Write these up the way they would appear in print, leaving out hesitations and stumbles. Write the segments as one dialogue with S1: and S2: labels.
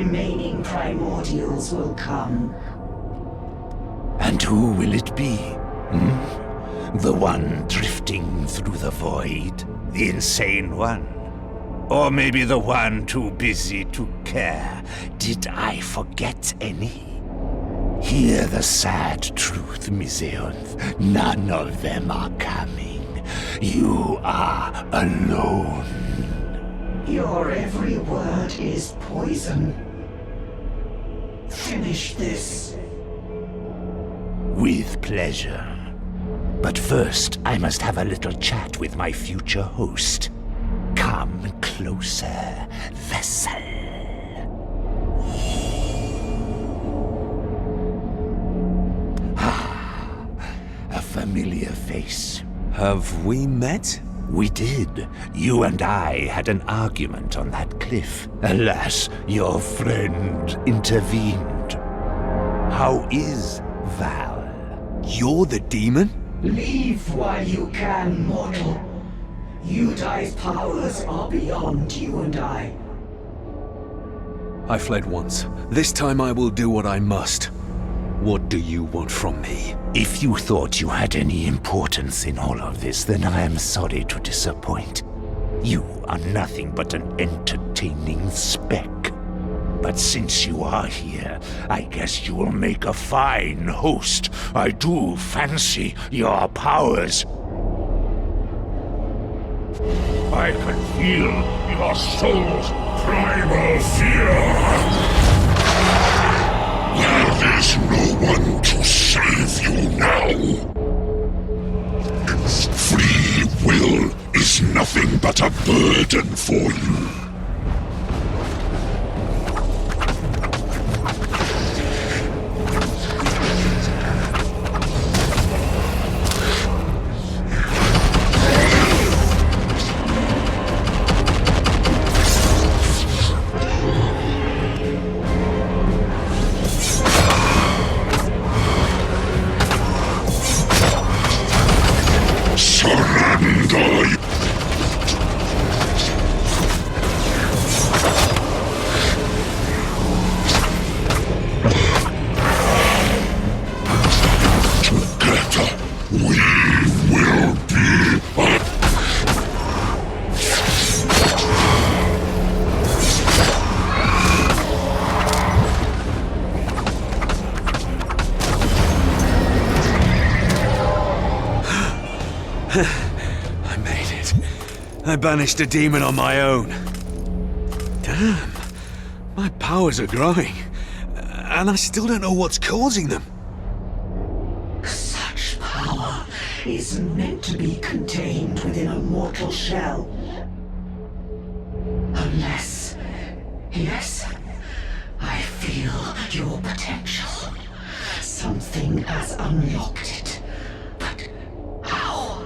S1: remaining primordials will come.
S2: And who will it be? The one drifting through the void? The insane one? Or maybe the one too busy to care? Did I forget any? Hear the sad truth, Miseonth. None of them are coming. You are alone.
S1: Your every word is poison. Finish this.
S2: With pleasure. But first, I must have a little chat with my future host. Come closer, vessel. A familiar face.
S3: Have we met?
S2: We did. You and I had an argument on that cliff. Alas, your friend intervened. How is Val?
S3: You're the demon?
S1: Leave while you can, mortal. Yudai's powers are beyond you and I.
S3: I fled once. This time I will do what I must. What do you want from me?
S2: If you thought you had any importance in all of this, then I am sorry to disappoint. You are nothing but an entertaining speck. But since you are here, I guess you will make a fine host. I do fancy your powers. I can feel your soul's primal fear. There is no one to save you now. Free will is nothing but a burden for you.
S3: I made it. I banished a demon on my own. Damn. My powers are growing. And I still don't know what's causing them.
S1: Such power is meant to be contained within a mortal shell. Unless... Yes, I feel your potential. Something has unlocked it. But how?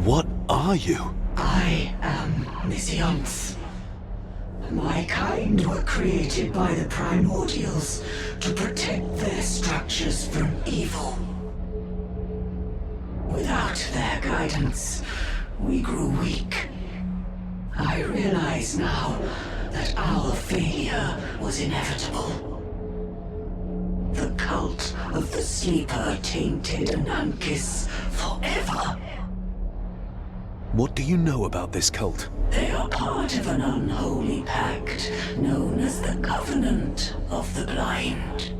S3: What are you?
S1: I am Miseonth. My kind were created by the primordials to protect their structures from evil. Without their guidance, we grew weak. I realize now that our failure was inevitable. The cult of the Sleeper tainted Anankis forever.
S3: What do you know about this cult?
S1: They are part of an unholy pact known as the Covenant of the Blind.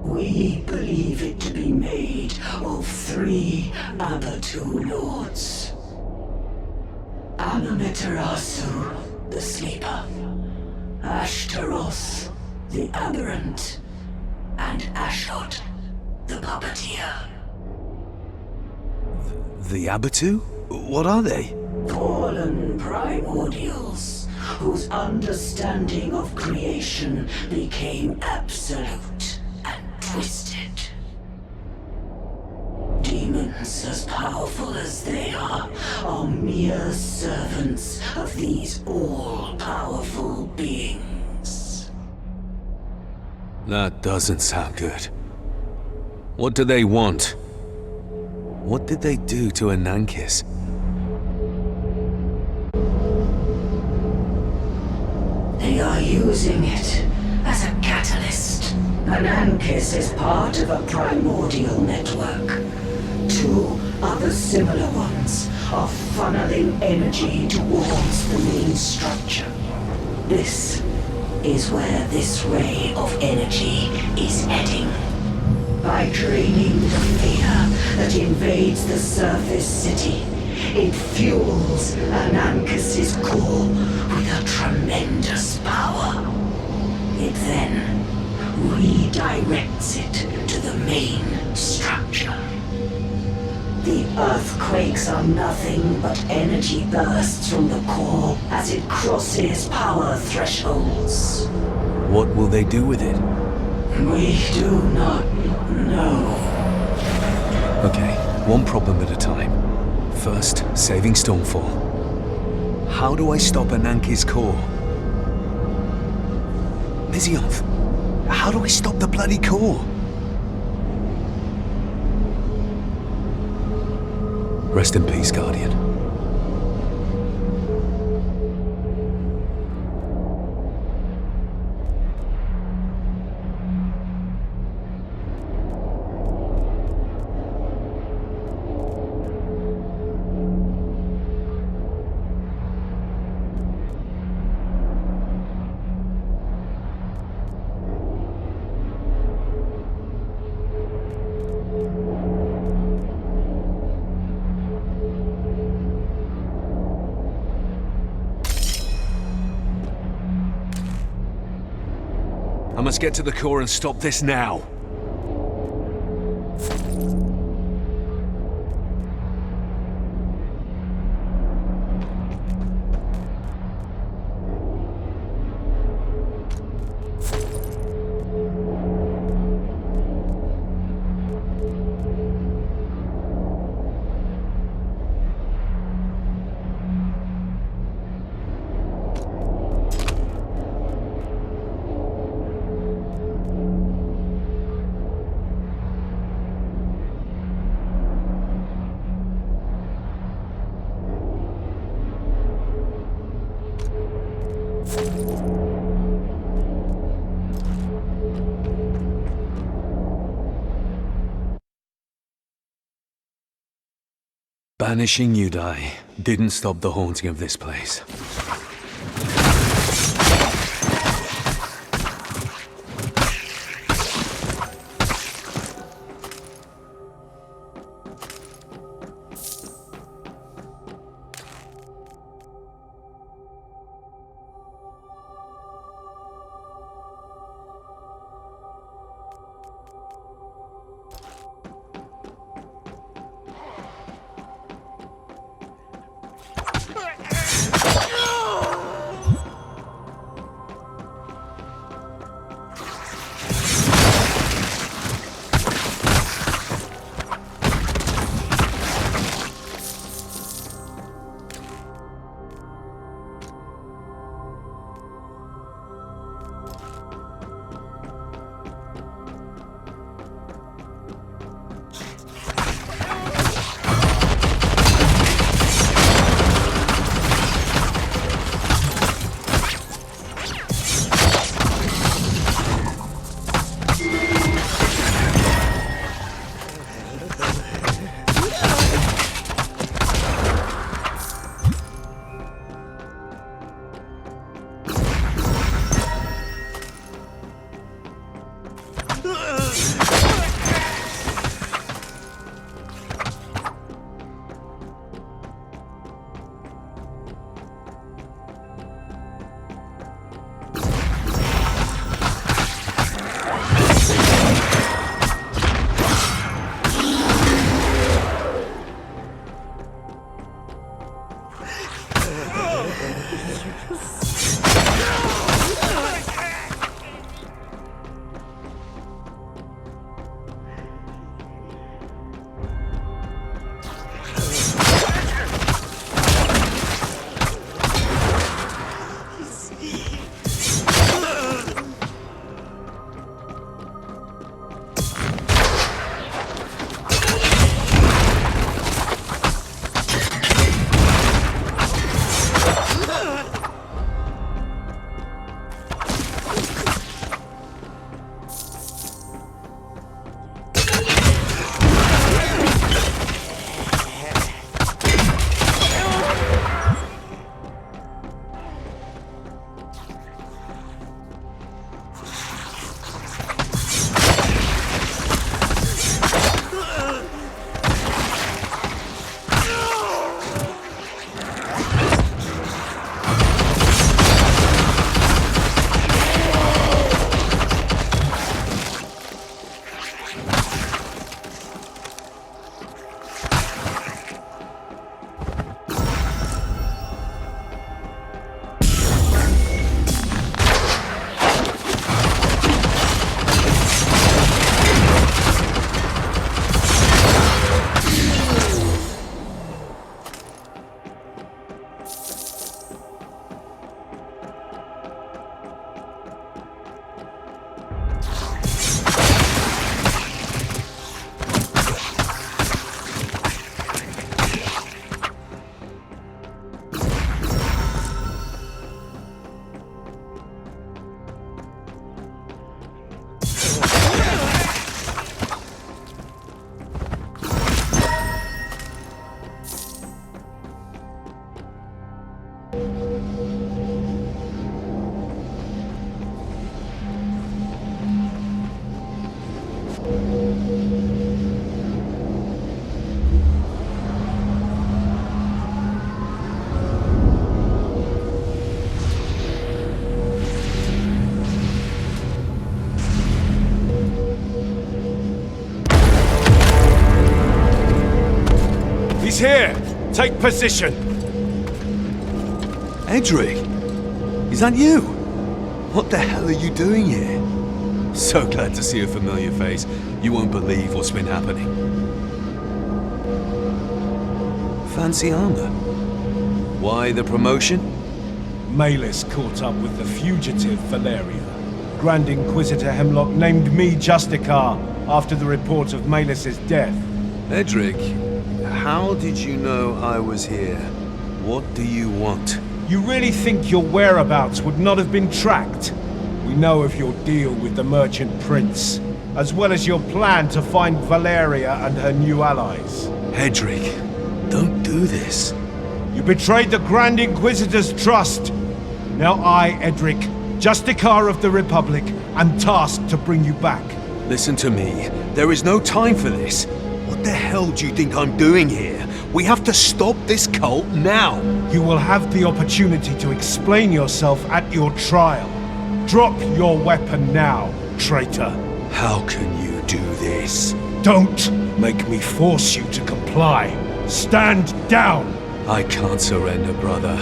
S1: We believe it to be made of 3 Abattu lords. Anameterassu, the Sleeper, Ashtaroth, the Aberrant, and Ashot, the Puppeteer.
S3: The Abattu? What are they?
S1: Fallen primordials, whose understanding of creation became absolute and twisted. Demons as powerful as they are mere servants of these all-powerful beings.
S3: That doesn't sound good. What do they want? What did they do to Anankis?
S1: They are using it as a catalyst. Anankis is part of a primordial network. Two other similar ones are funneling energy towards the main structure. This is where this ray of energy is heading. By draining the fear that invades the surface city, it fuels Anankis' core with a tremendous power. It then redirects it to the main structure. The earthquakes are nothing but energy bursts from the core as it crosses power thresholds.
S3: What will they do with it?
S1: We do not know.
S3: Okay, one problem at a time. First, saving Stormfall. How do I stop Anankis' core? Nizionth, how do I stop the bloody core? Rest in peace, Guardian. I must get to the core and stop this now. Banishing Yudai didn't stop the haunting of this place.
S4: Take position!
S3: Edric! Is that you? What the hell are you doing here? So glad to see a familiar face. You won't believe what's been happening. Fancy armor. Why the promotion?
S4: Malus caught up with the fugitive Valeria. Grand Inquisitor Hemlock named me Justicar after the report of Malus's death.
S3: Edric, how did you know I was here? What do you want?
S4: You really think your whereabouts would not have been tracked? We know of your deal with the Merchant Prince, as well as your plan to find Valeria and her new allies.
S3: Edric, don't do this.
S4: You betrayed the Grand Inquisitor's trust. Now I, Edric, Justicar of the Republic, am tasked to bring you back.
S3: Listen to me. There is no time for this. What the hell do you think I'm doing here? We have to stop this cult now.
S4: You will have the opportunity to explain yourself at your trial. Drop your weapon now, traitor.
S3: How can you do this?
S4: Don't make me force you to comply. Stand down!
S3: I can't surrender, brother.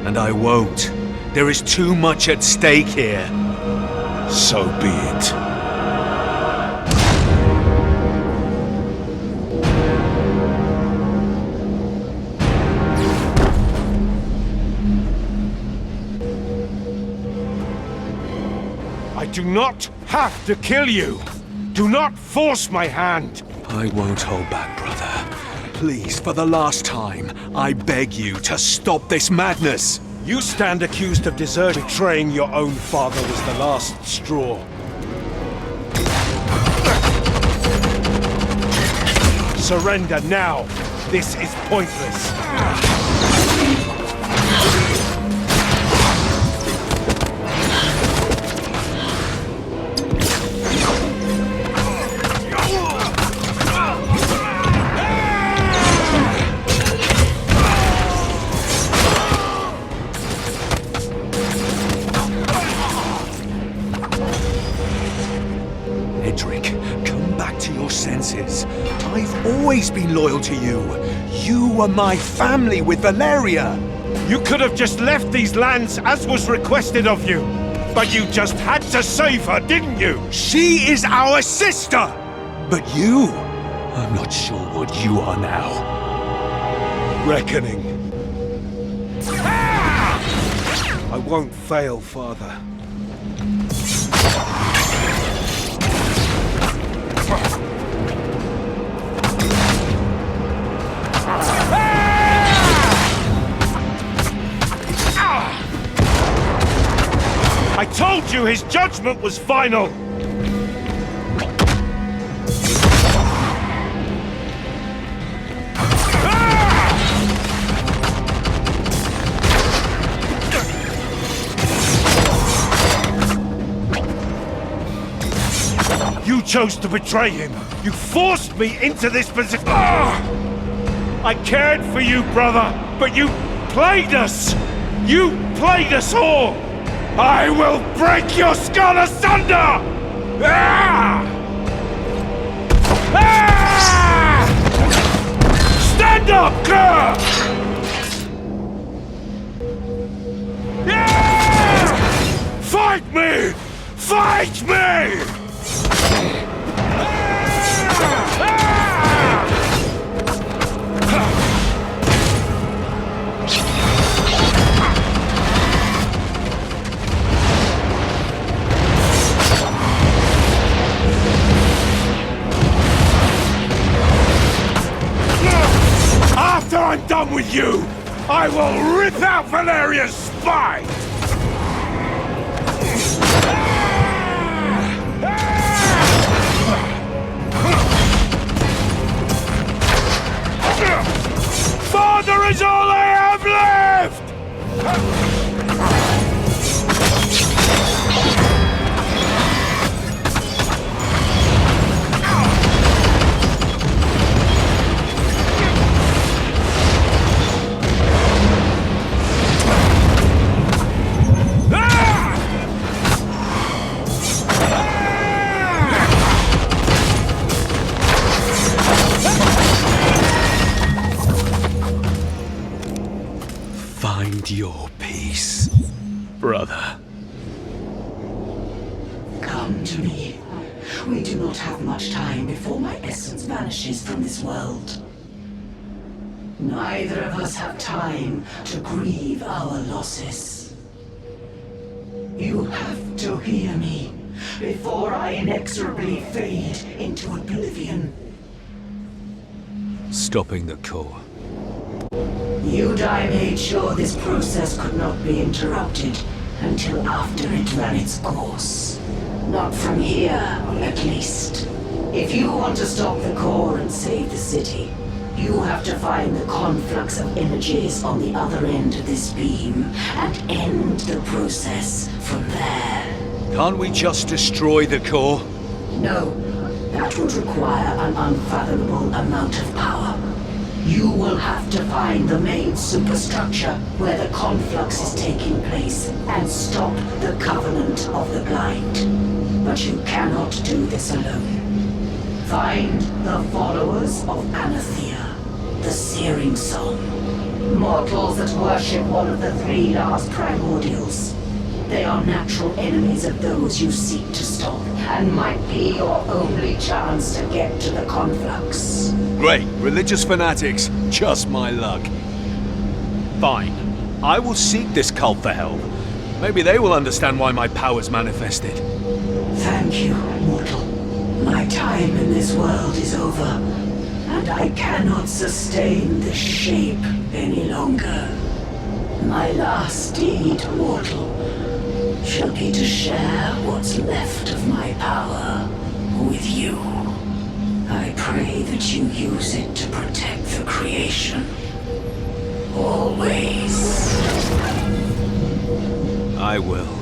S3: And I won't. There is too much at stake here.
S4: So be it. I do not have to kill you. Do not force my hand.
S3: I won't hold back, brother. Please, for the last time, I beg you to stop this madness.
S4: You stand accused of desertion. Betraying your own father was the last straw. Surrender now. This is pointless.
S3: Edric, come back to your senses. I've always been loyal to you. You were my family with Valeria.
S4: You could have just left these lands as was requested of you. But you just had to save her, didn't you?
S3: She is our sister! But you? I'm not sure what you are now.
S4: Reckoning. I won't fail, Father. I told you his judgment was final! You chose to betray him. You forced me into this position. I cared for you, brother, but you played us. You played us all. I will break your skull asunder! Stand up, Kerr! Fight me! Fight me! After I'm done with you, I will rip out Valeria's spine! Father is all I have left!
S3: brother.
S1: Come to me. We do not have much time before my essence vanishes from this world. Neither of us have time to grieve our losses. You have to hear me before I inexorably fade into oblivion.
S3: Stopping the core.
S1: Yudai made sure this process could not be interrupted until after it ran its course. Not from here, at least. If you want to stop the core and save the city, you have to find the conflux of energies on the other end of this beam and end the process from there.
S3: Can't we just destroy the core?
S1: No, that would require an unfathomable amount of power. You will have to find the main superstructure where the conflux is taking place and stop the Covenant of the Blind. But you cannot do this alone. Find the followers of Anathea, the Searing Song. Mortals that worship one of the three last primordials. They are natural enemies of those you seek to stop, and might be your only chance to get to the conflux.
S3: Great, religious fanatics. Just my luck. Fine. I will seek this cult for help. Maybe they will understand why my powers manifested.
S1: Thank you, mortal. My time in this world is over, and I cannot sustain this shape any longer. My last deed, mortal, shall be to share what's left of my power with you. I pray that you use it to protect the creation. Always.
S3: I will.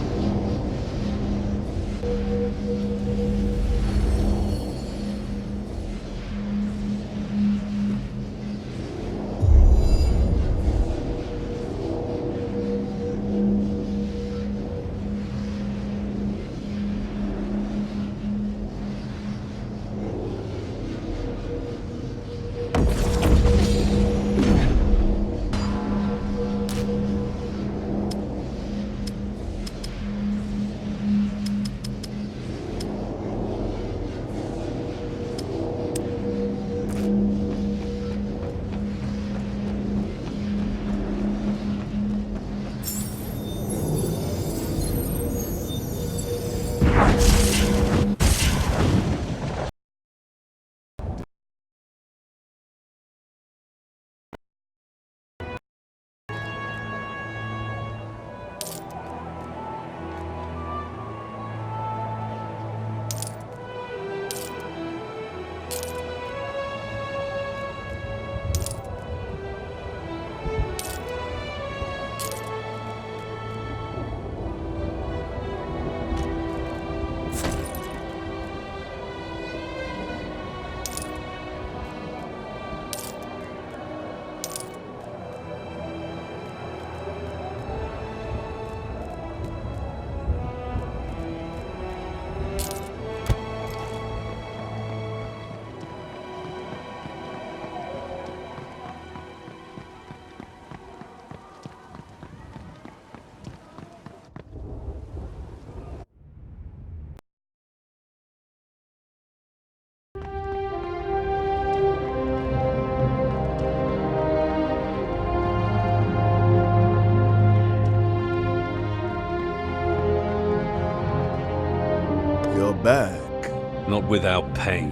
S5: Back.
S3: Not without pain.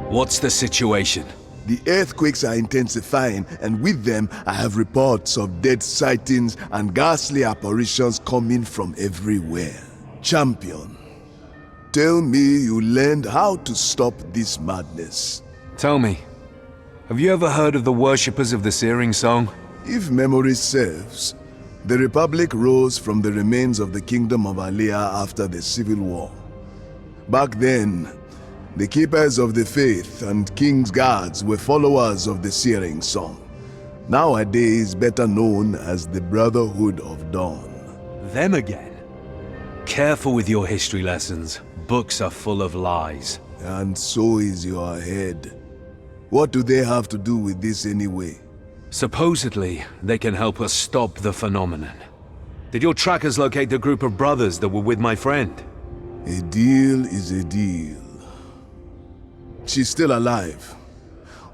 S3: What's the situation?
S5: The earthquakes are intensifying, and with them, I have reports of dead sightings and ghastly apparitions coming from everywhere. Champion, tell me you learned how to stop this madness.
S3: Tell me, have you ever heard of the worshippers of the Searing Song?
S5: If memory serves, the Republic rose from the remains of the Kingdom of Alea after the Civil War. Back then, the Keepers of the Faith and King's Guards were followers of the Searing Song, nowadays better known as the Brotherhood of Dawn.
S3: Them again? Careful with your history lessons. Books are full of lies.
S5: And so is your head. What do they have to do with this anyway?
S3: Supposedly, they can help us stop the phenomenon. Did your trackers locate the group of brothers that were with my friend?
S5: A deal is a deal. She's still alive.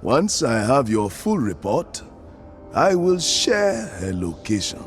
S5: Once I have your full report, I will share her location.